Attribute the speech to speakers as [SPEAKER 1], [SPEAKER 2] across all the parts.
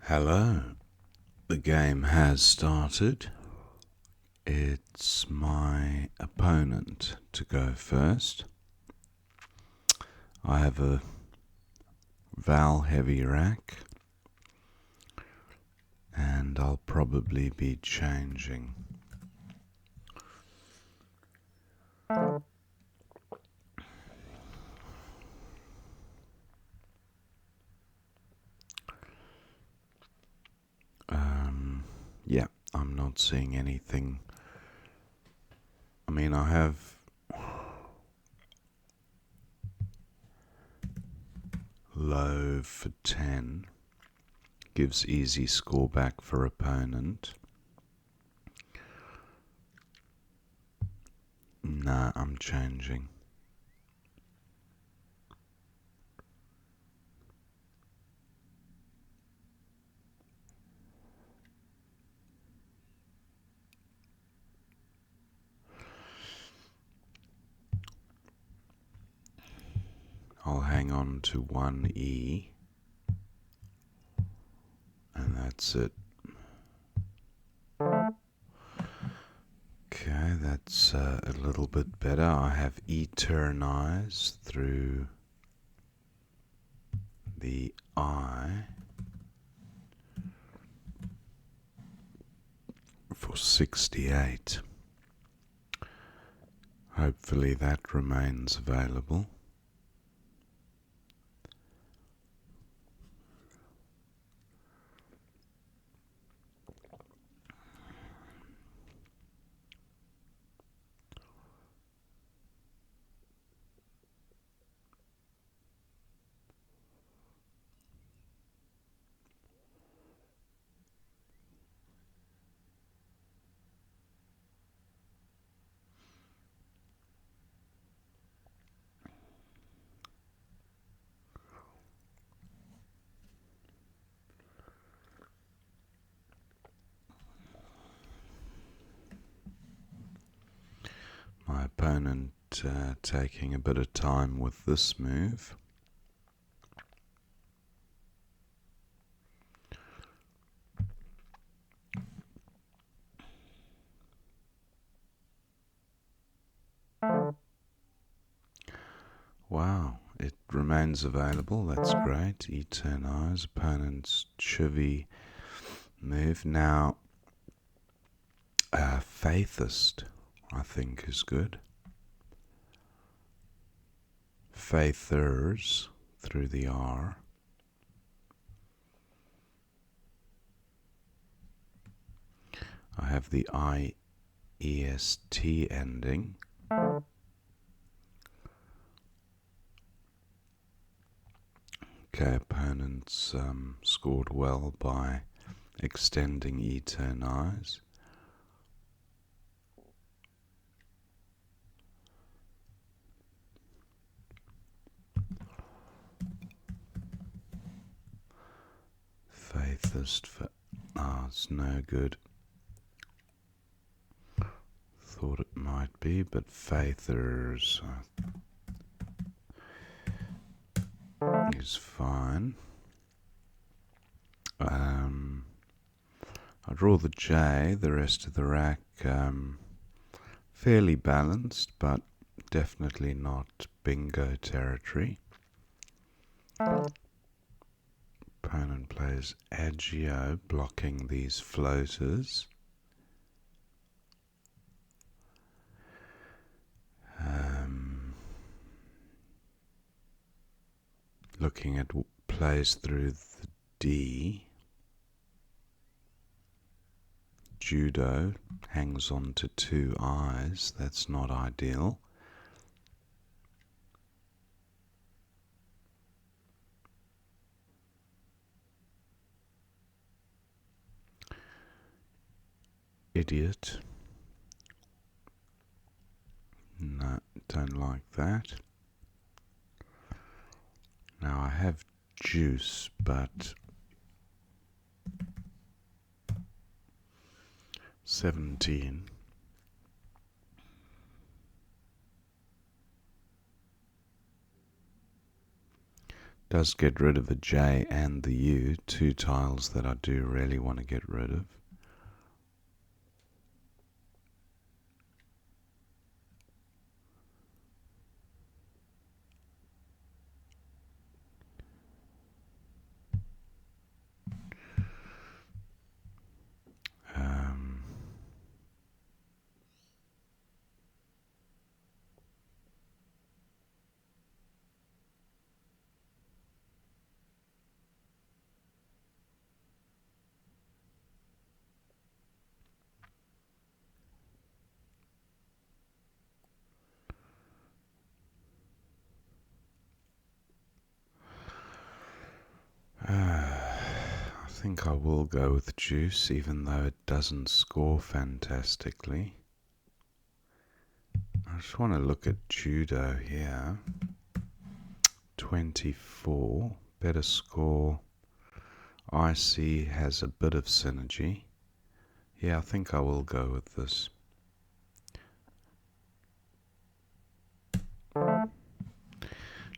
[SPEAKER 1] Hello, the game has started. It's my opponent to go first. I have a Val heavy rack and I'll probably be changing. Yeah, I'm not seeing anything. I mean, I have low for 10, gives easy score back for opponent. Nah, I'm changing. I'll hang on to 1E, and that's it. Okay, that's a little bit better. I have eternize through the I for 68. Hopefully that remains available. My opponent taking a bit of time with this move. Wow, it remains available. That's great. Eternize, opponent's chivvy move. Now, Faithist, I think, is good. Faithers through the R. I have the IEST ending. Okay, opponents scored well by extending eternize. Faithist for it's no good. Thought it might be, but Faithers is fine. I draw the J, the rest of the rack fairly balanced, but definitely not bingo territory. Opponent plays Agio, blocking these floaters. Looking at plays through the D. Judo hangs on to two eyes. That's not ideal. Idiot. No, don't like that. Now I have juice, but 17. Does get rid of the J and the U, two tiles that I do really want to get rid of. I think I will go with juice, even though it doesn't score fantastically. I just want to look at judo here. 24, better score. IC has a bit of synergy. Yeah, I think I will go with this.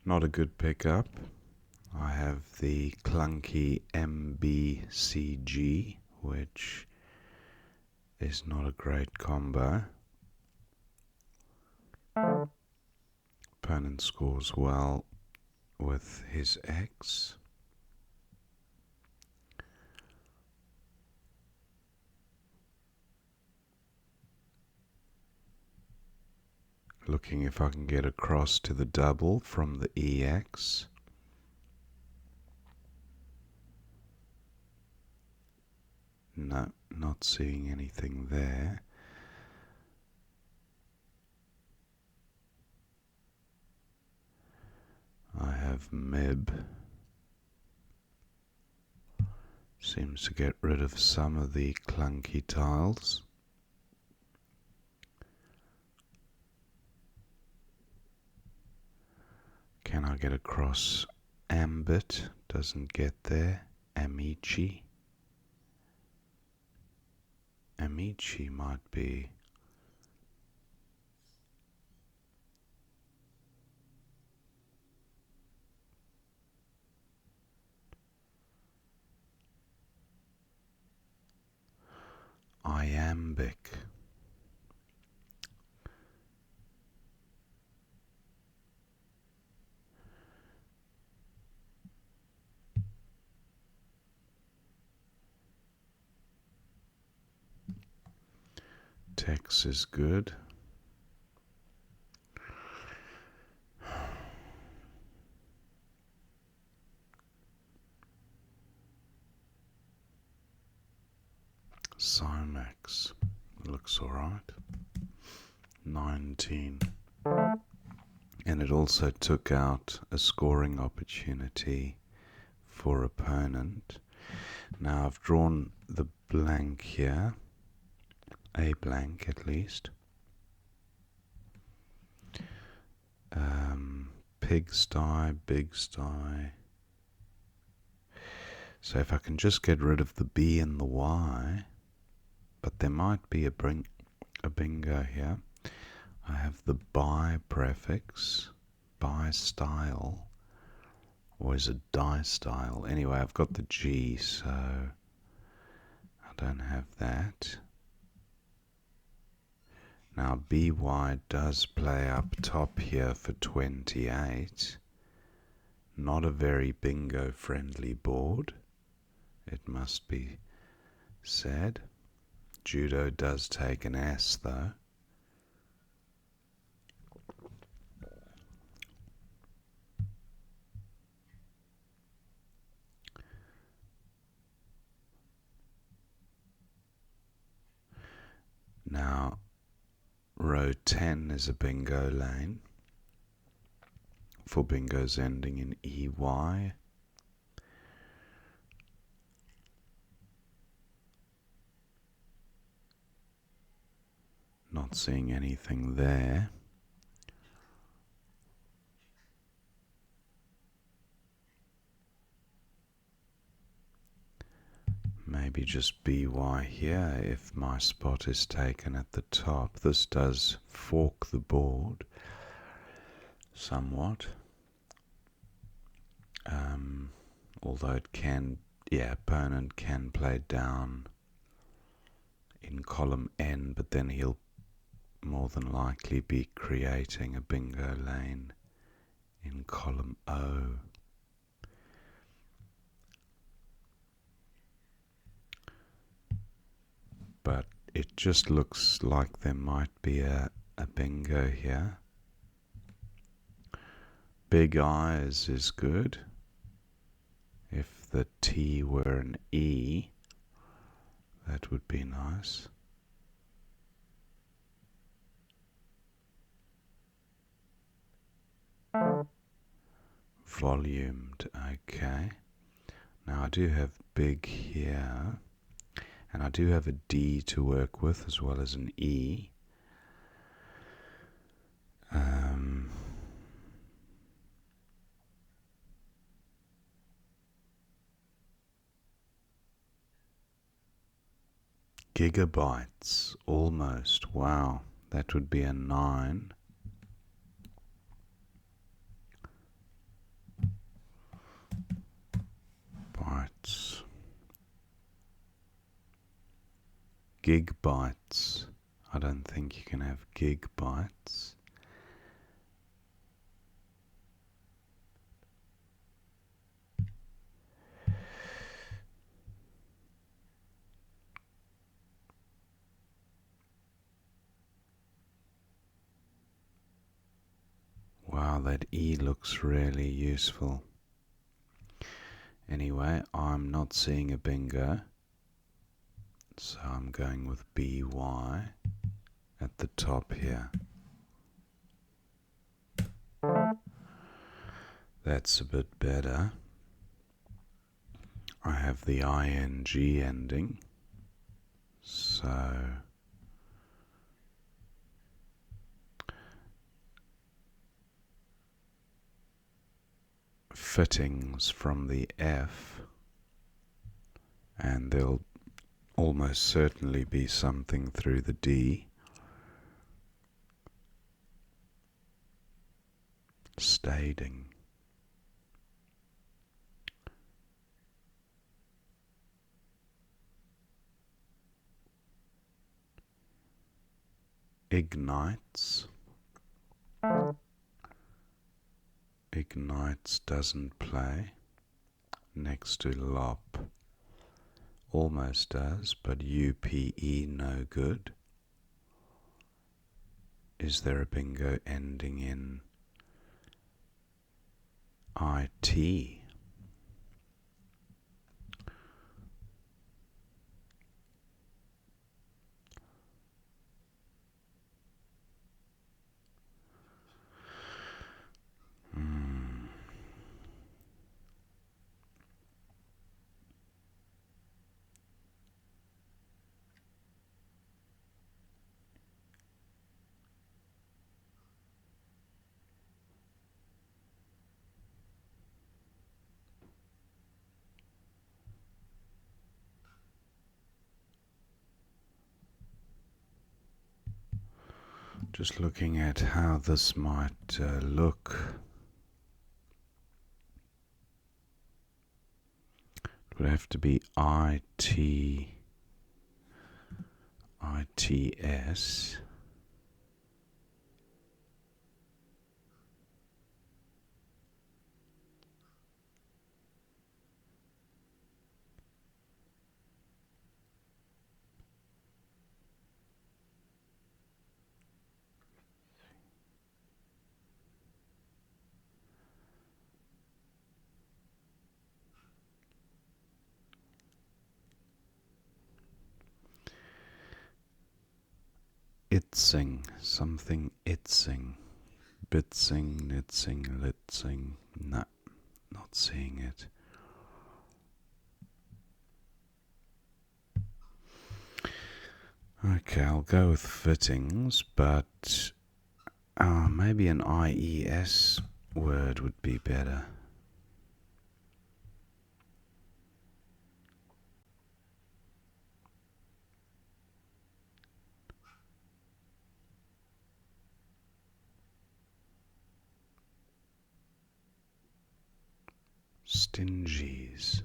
[SPEAKER 1] Not a good pickup. I have the clunky MBCG, which is not a great combo. Opponent scores well with his X. Looking if I can get across to the double from the EX. No, not seeing anything there. I have MIB. Seems to get rid of some of the clunky tiles. Can I get across Ambit? Doesn't get there. Amici. Amici might be. Iambic. Tex is good. Cymax looks alright. 19. And it also took out a scoring opportunity for opponent. Now I've drawn the blank here. A blank at least. Pigsty, big sty. So if I can just get rid of the B and the Y, but there might be a bingo here. I have the bi prefix, bi style, or is it die style? Anyway, I've got the G, so I don't have that. Now BY does play up top here for 28. Not a very bingo friendly board, it must be said. Judo does take an S though. Now row 10 is a bingo lane for bingos ending in EY. Not seeing anything there. Maybe just BY here if my spot is taken at the top. This does fork the board somewhat. Although it can, opponent can play down in column N, but then he'll more than likely be creating a bingo lane in column O. But it just looks like there might be a bingo here. Big eyes is good. If the T were an E, that would be nice. Volumed, okay. Now I do have big here, and I do have a D to work with as well as an E. Gigabytes, almost. Wow, that would be a 9. Bytes. Gigabytes. I don't think you can have gigabytes. Wow, that E looks really useful. Anyway, I'm not seeing a bingo, so I'm going with BY at the top here. That's a bit better. I have the ING ending, so fittings from the F, and there'll almost certainly be something through the D. Stading. Ignites. Ignites doesn't play. Next to lop. Almost does, but UPE no good. Is there a bingo ending in IT? Just looking at how this might look. It would have to be ITS. Itzing, something itzing. Bitsing, nitzing, litzing. No, not seeing it. Okay, I'll go with fittings, but maybe an IES word would be better. Stingies.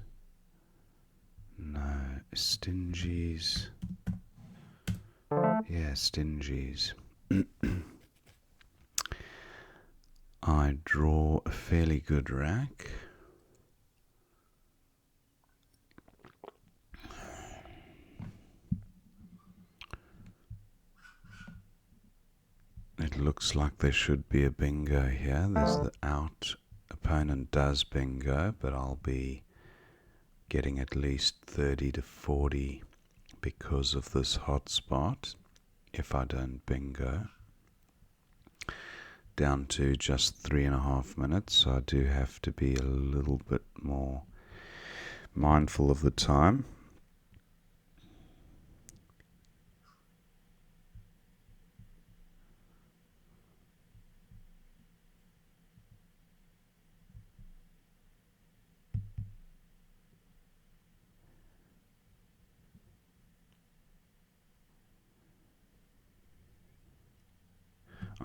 [SPEAKER 1] No, stingies. Yeah, stingies. I draw a fairly good rack. It looks like there should be a bingo here. There's the out. Opponent does bingo, but I'll be getting at least 30 to 40 because of this hotspot if I don't bingo. Down to just 3.5 minutes, so I do have to be a little bit more mindful of the time.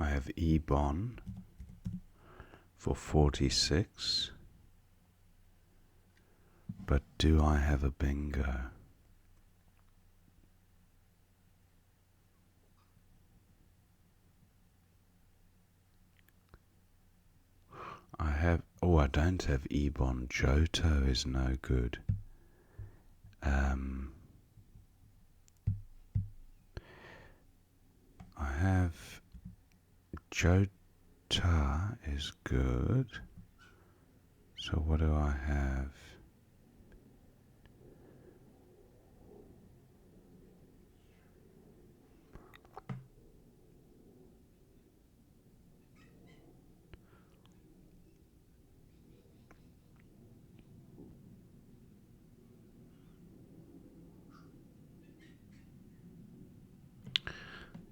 [SPEAKER 1] I have Ebon for 46, but do I have a bingo? I don't have Ebon. Johto is no good. I have Jota is good. So what do I have?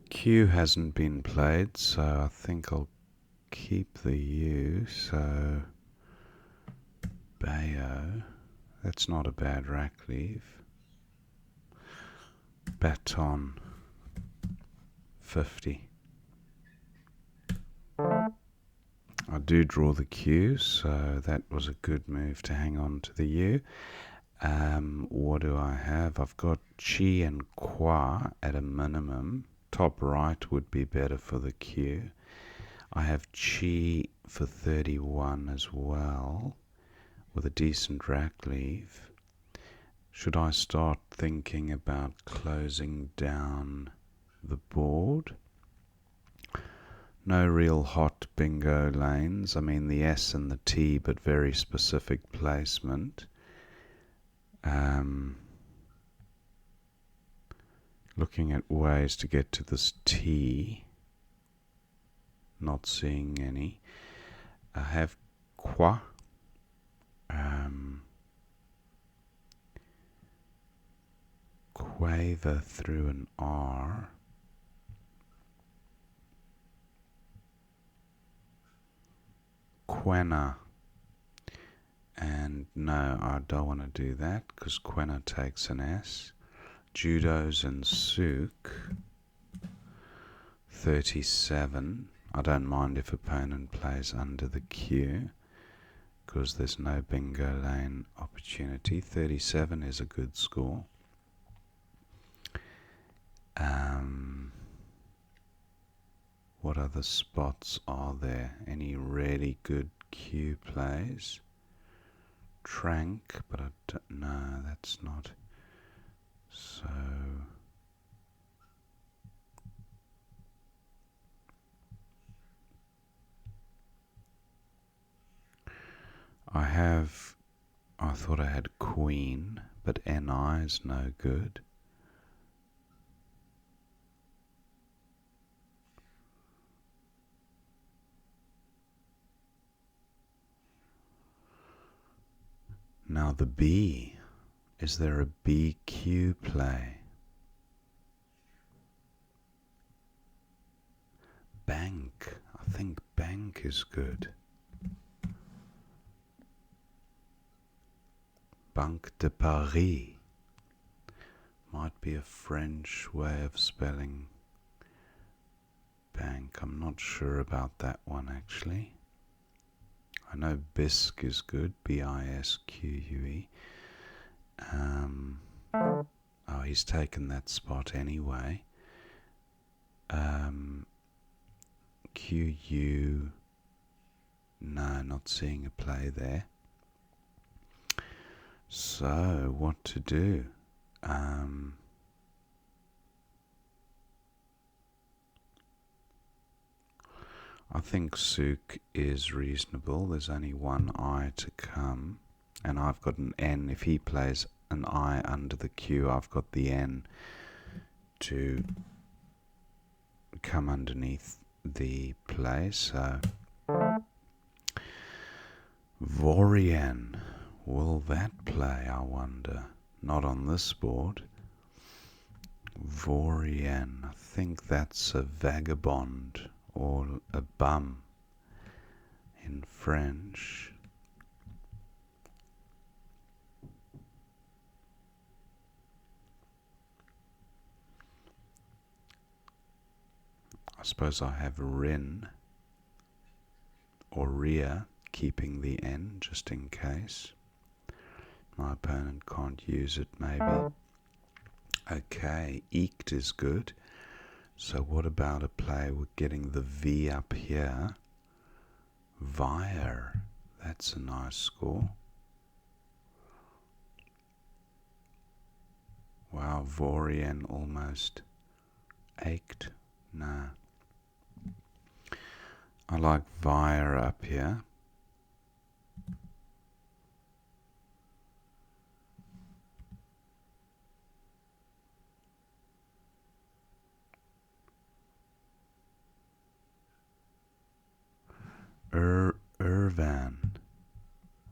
[SPEAKER 1] Q hasn't been played, so I think I'll keep the U. So Bayo, that's not a bad rack leave. Baton 50. I do draw the Q, so that was a good move to hang on to the U. What do I have? I've got Chi and Qua at a minimum. Top right would be better for the Q. I have Chi for 31 as well, with a decent rack leave. Should I start thinking about closing down the board? No real hot bingo lanes. I mean the S and the T, but very specific placement. Looking at ways to get to this T. Not seeing any. I have Qua. Quaver through an R. Quena. And no, I don't want to do that because Quena takes an S. Judos and Souk. 37. I don't mind if opponent plays under the Q because there's no bingo lane opportunity. 37 is a good score. What other spots are there? Any really good Q plays? Trank, but I don't know, that's not. So I thought I had Queen, but NI is no good. Now the B. Is there a BQ play? Bank. I think bank is good. Banque de Paris. Might be a French way of spelling bank. I'm not sure about that one actually. I know bisque is good, bisque. Oh, he's taken that spot anyway. QU, no, not seeing a play there. So, what to do? I think souk is reasonable. There's only one I to come, and I've got an N. If he plays an I under the Q, I've got the N to come underneath the play. So, Vorian, will that play, I wonder? Not on this board. Vorian, I think that's a vagabond or a bum in French. I suppose I have Rin or Ria, keeping the N just in case my opponent can't use it, maybe. Okay, eked is good. So what about a play with getting the V up here? Vire, that's a nice score. Wow, Vorian almost ached. Nah. I like Vire up here. Irvan.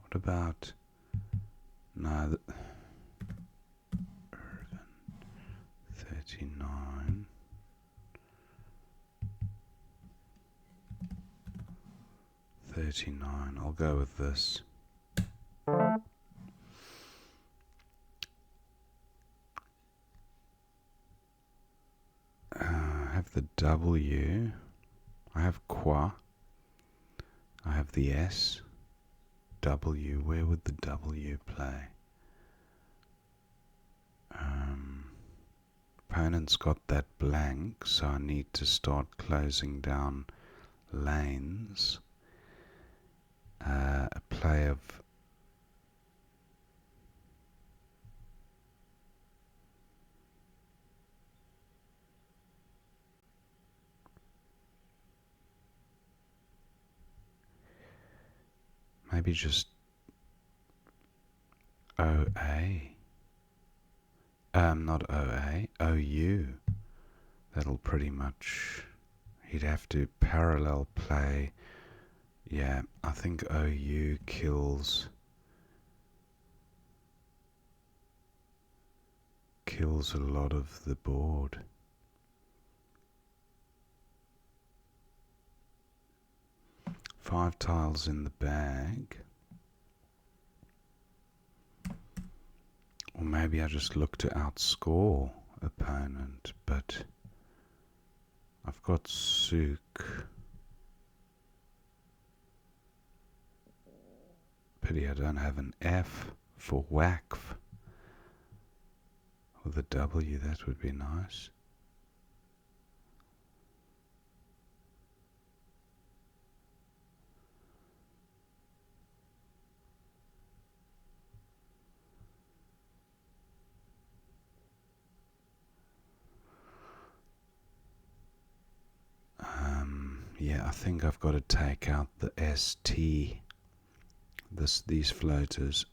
[SPEAKER 1] What about... No, Irvan. 39. 39. I'll go with this. I have the W. I have qua. I have the S. W. Where would the W play? Opponent's got that blank, so I need to start closing down lanes. A play of maybe just OA. Not OA, OU. That'll pretty much... He'd have to parallel play. Yeah, I think OU kills a lot of the board. Five tiles in the bag. Or maybe I just look to outscore opponent, but I've got souk. Pity I don't have an F for whackf. With a W, that would be nice. Yeah, I think I've got to take out the ST. These floaters.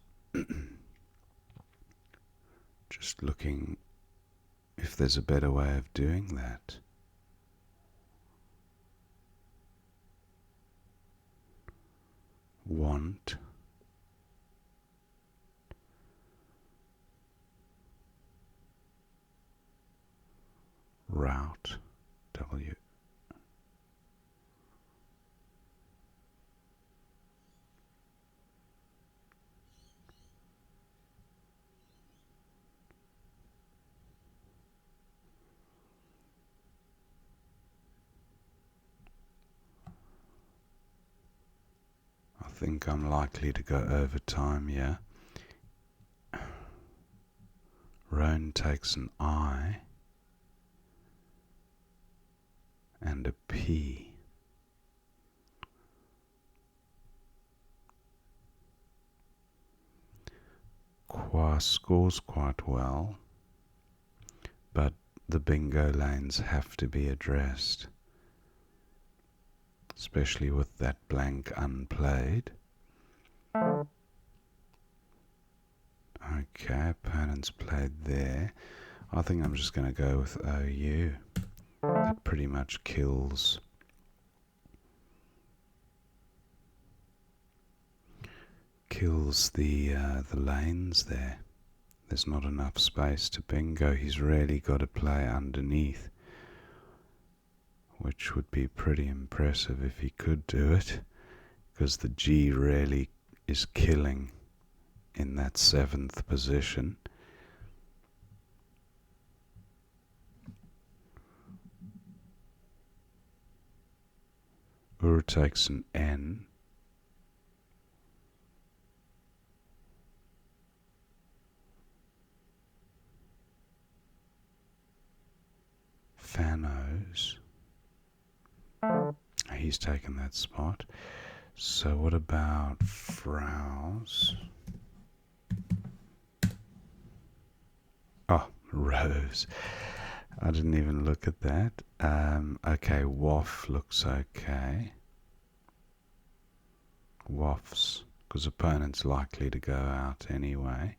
[SPEAKER 1] Just looking if there's a better way of doing that. Want. Route. W. think I'm likely to go over time, yeah. Roan takes an I and a P. Qua scores quite well, but the bingo lanes have to be addressed, especially with that blank unplayed. Okay, opponents played there. I think I'm just going to go with OU. That pretty much kills the lanes there. There's not enough space to bingo. He's really got to play underneath, which would be pretty impressive if he could do it, because the G really is killing in that 7th position. Ur takes an N. Fanos. He's taken that spot. So what about Frows? Oh, Rose. I didn't even look at that. Okay, Waff looks okay. Waffs, because opponent's likely to go out anyway.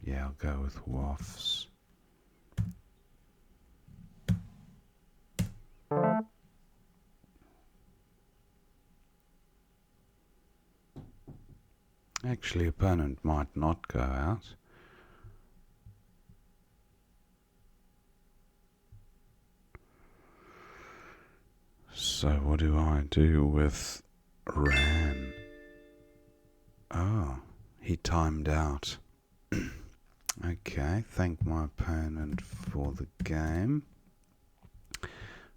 [SPEAKER 1] Yeah, I'll go with Waffs. Actually, opponent might not go out. So what do I do with Ran? Oh, he timed out. Okay, thank my opponent for the game.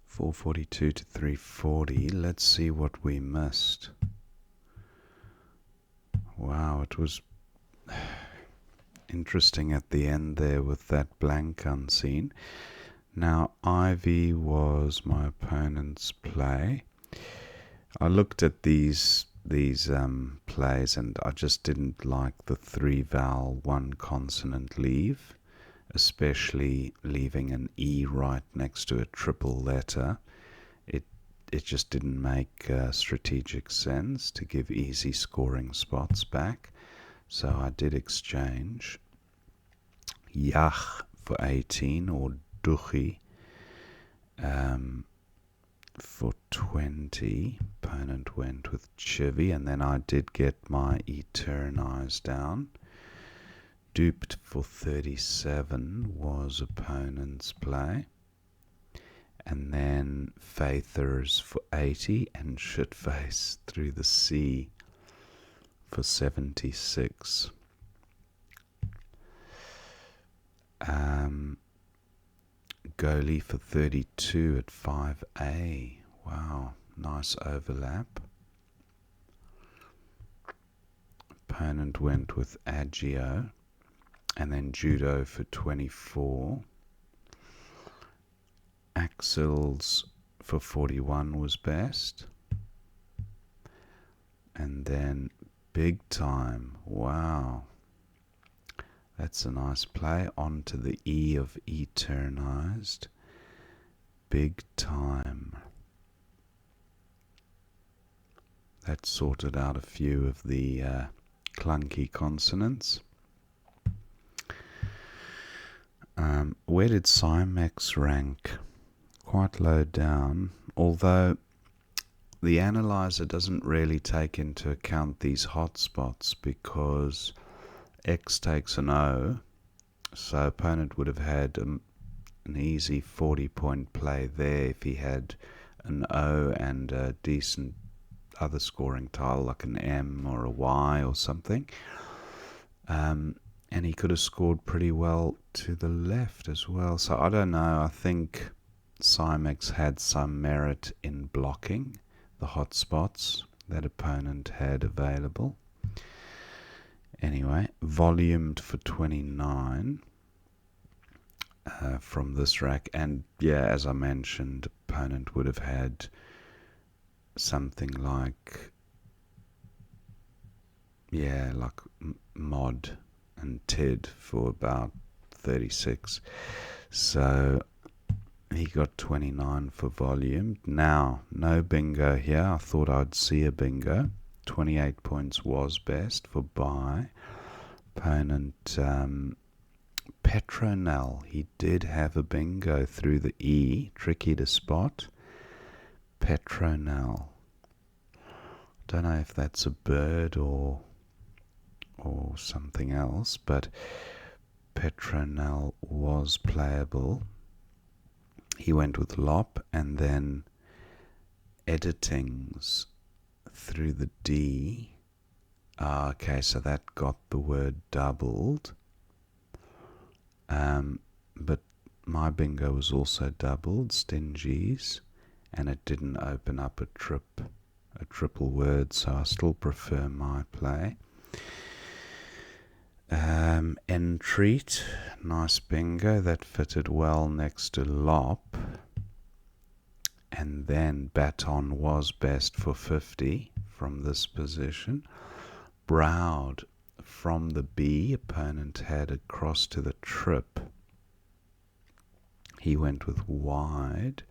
[SPEAKER 1] 442 to 340. Let's see what we missed. Wow, it was interesting at the end there with that blank unseen. Now, Ivy was my opponent's play. I looked at these plays and I just didn't like the 3-vowel 1-consonant leave, especially leaving an E right next to a triple letter. It just didn't make strategic sense to give easy scoring spots back. So I did exchange Yach for 18, or Duchi for 20. Opponent went with Chivy, and then I did get my Eternize down. Duped for 37 was opponent's play. And then Faithers for 80 and Shitface through the sea for 76. Goalie for 32 at 5A. Wow, nice overlap. Opponent went with Agio, and then Judo for 24. Axels for 41 was best. And then Big Time. Wow. That's a nice play. On to the E of Eternized. Big Time. That sorted out a few of the clunky consonants. Where did Cymex rank? Quite low down, although the analyzer doesn't really take into account these hotspots because X takes an O, so opponent would have had an easy 40-point play there if he had an O and a decent other scoring tile like an M or a Y or something. And he could have scored pretty well to the left as well. So I don't know, I think Cymex had some merit in blocking. the hotspots that opponent had available. Anyway, volumed for 29 from this rack, and yeah, as I mentioned, opponent would have had something like mod and tid for about 36. So he got 29 for volume. Now, no bingo here. I thought I'd see a bingo. 28 points was best for buy. Opponent Petronel. He did have a bingo through the E. Tricky to spot. Petronel. Don't know if that's a bird or something else, but Petronel was playable. He went with Lop and then editings through the D. Okay, so that got the word doubled. But my bingo was also doubled, stingies, and it didn't open up a triple word, so I still prefer my play. Entreat, nice bingo, that fitted well next to Lop. And then Baton was best for 50 from this position. Browed from the B, opponent had a cross to the trip. He went with wide.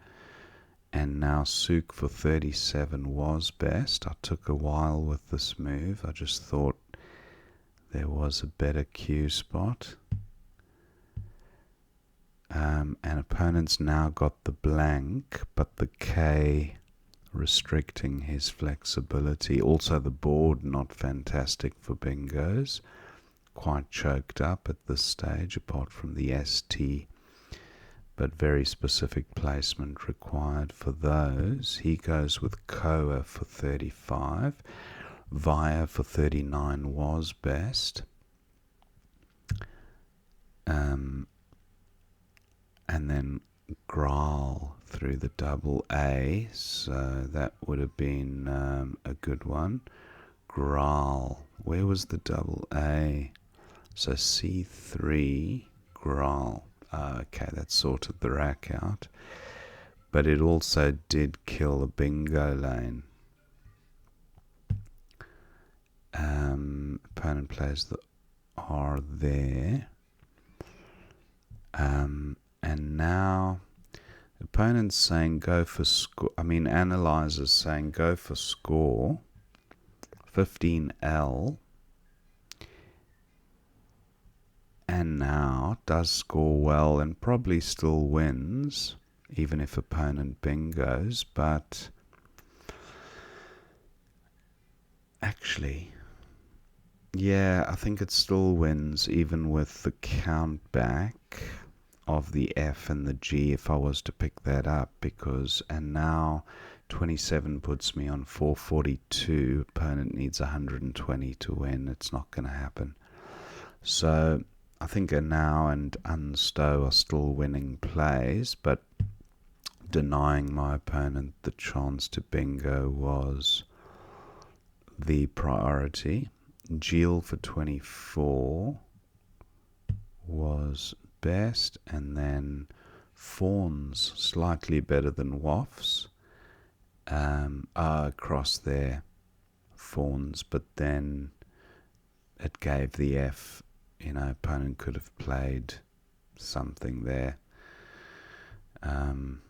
[SPEAKER 1] And now Souk for 37 was best. I took a while with this move. I just thought there was a better cue spot. And opponents now got the blank, but the K restricting his flexibility. Also the board not fantastic for bingos. Quite choked up at this stage, apart from the ST. But very specific placement required for those. He goes with Koa for 35. Via for 39 was best. And then Graal through the double A, so that would have been a good one. Graal, where was the double A? So C3, Graal. Okay, that sorted the rack out. But it also did kill a bingo lane. Opponent plays the R there. And now opponent's saying go for score. Analyzers saying go for score. 15L. And now does score well and probably still wins, even if opponent bingos. But actually, yeah, I think it still wins, even with the count back of the F and the G, if I was to pick that up, and now 27 puts me on 442. Opponent needs 120 to win. It's not going to happen. So I think a now and unstow are still winning plays, but denying my opponent the chance to bingo was the priority. Geel for 24 was best, and then Fawns slightly better than Waffs. Across there, Fawns, but then it gave the F. Opponent could have played something there, and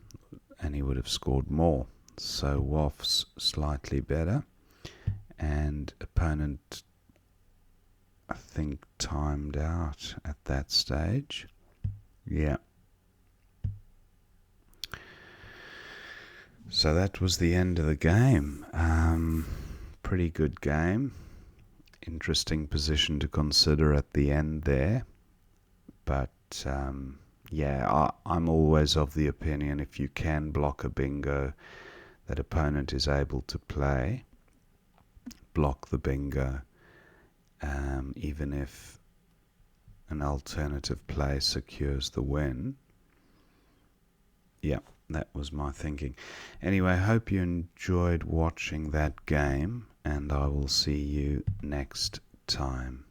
[SPEAKER 1] he would have scored more. So Waffs slightly better, and opponent, I think, timed out at that stage. Yeah. So that was the end of the game. Pretty good game. Interesting position to consider at the end there. But I'm always of the opinion if you can block a bingo that opponent is able to play, block the bingo, even if an alternative play secures the win. Yeah, that was my thinking. Anyway, hope you enjoyed watching that game, and I will see you next time.